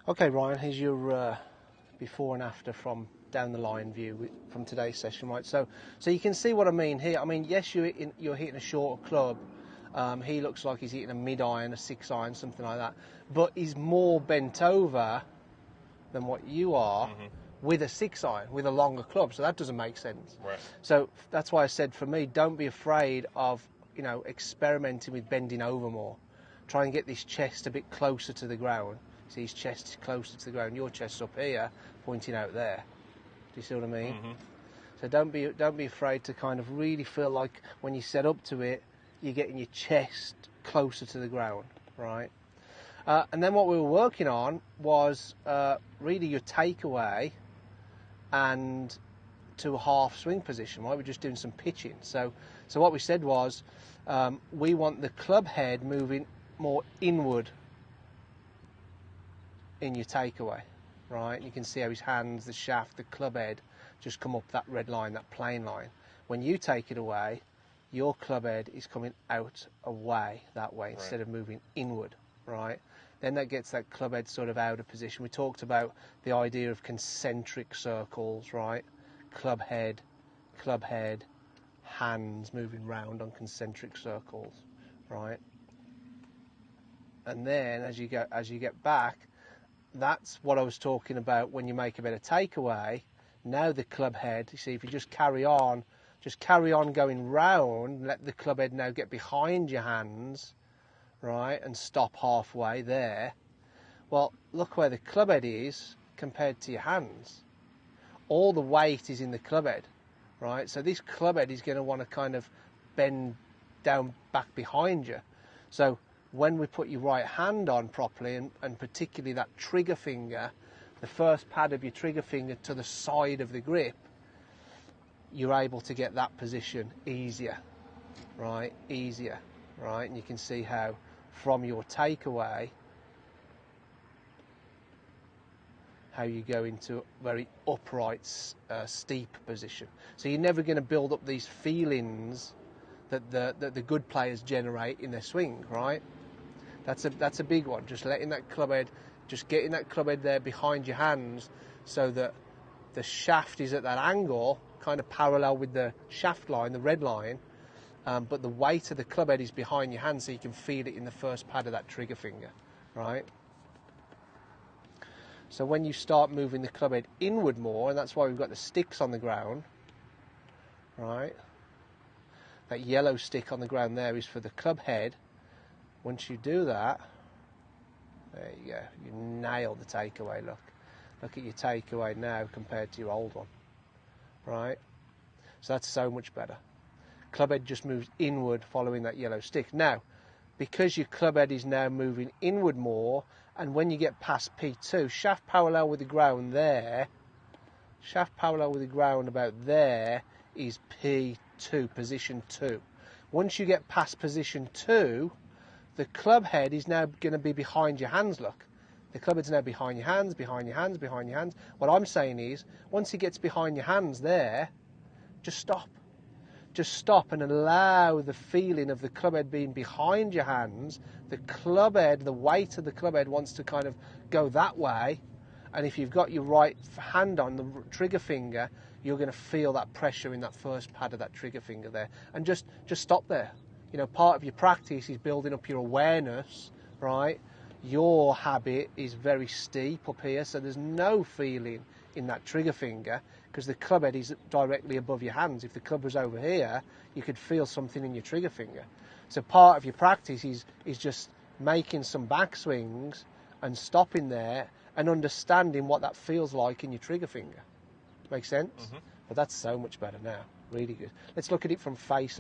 Okay, Ryan, here's your before and after from down the line view from today's session, right? So you can see what I mean here. I mean, yes, you're hitting a shorter club. He looks like he's hitting a mid-iron, a 6-iron, something like that. But he's more bent over than what you are with a 6-iron, with a longer club. So that doesn't make sense. Right. So that's why I said, for me, don't be afraid of, experimenting with bending over more. Try and get this chest a bit closer to the ground. See, his chest is closer to the ground. Your chest's up here, pointing out there. Do you see what I mean? So don't be afraid to kind of really feel like when you set up to it, you're getting your chest closer to the ground, right? And then what we were working on was really your takeaway and to a half swing position, right? We're just doing some pitching. So what we said was we want the club head moving more inward in your takeaway, right? You can see how his hands, the shaft, the club head just come up that red line, that plane line. When you take it away, your club head is coming out away that way instead of moving inward, right? Then that gets that club head sort of out of position. We talked about the idea of concentric circles, right? Club head, hands moving round on concentric circles, right? And then as you get back, that's what I was talking about when you make a better takeaway. Now the club head, you see, if you just carry on going round, let the club head now get behind your hands, right, and stop halfway there. Well, look where the club head is compared to your hands. All the weight is in the club head, right? So this club head is going to want to kind of bend down back behind you. So when we put your right hand on properly, and particularly that trigger finger, the first pad of your trigger finger to the side of the grip, you're able to get that position easier, right? Easier, right? And you can see how from your takeaway, how you go into a very upright, steep position. So you're never going to build up these feelings that the good players generate in their swing, right? That's a big one. Just letting that club head, just getting that club head there behind your hands, so that the shaft is at that angle, kind of parallel with the shaft line, the red line, but the weight of the club head is behind your hand, so you can feel it in the first pad of that trigger finger, right? So when you start moving the club head inward more, and that's why we've got the sticks on the ground, right? That yellow stick on the ground there is for the club head. Once you do that, there you go, you nailed the takeaway. Look at your takeaway now compared to your old one, right? So that's so much better. Club head just moves inward following that yellow stick. Now, because your club head is now moving inward more, and when you get past P2, shaft parallel with the ground there, shaft parallel with the ground about there is P2, position 2. Once you get past position 2, the club head is now going to be behind your hands, look. The club head's now behind your hands, behind your hands, behind your hands. What I'm saying is, once it gets behind your hands there, just stop. Just stop and allow the feeling of the club head being behind your hands. The club head, the weight of the club head wants to kind of go that way. And if you've got your right hand on the trigger finger, you're going to feel that pressure in that first pad of that trigger finger there. And just stop there. You know, part of your practice is building up your awareness, right? Your habit is very steep up here, so there's no feeling in that trigger finger because the club head is directly above your hands. If the club was over here, you could feel something in your trigger finger. So part of your practice is just making some backswings and stopping there and understanding what that feels like in your trigger finger. Make sense? But that's so much better now. Really good. Let's look at it from face.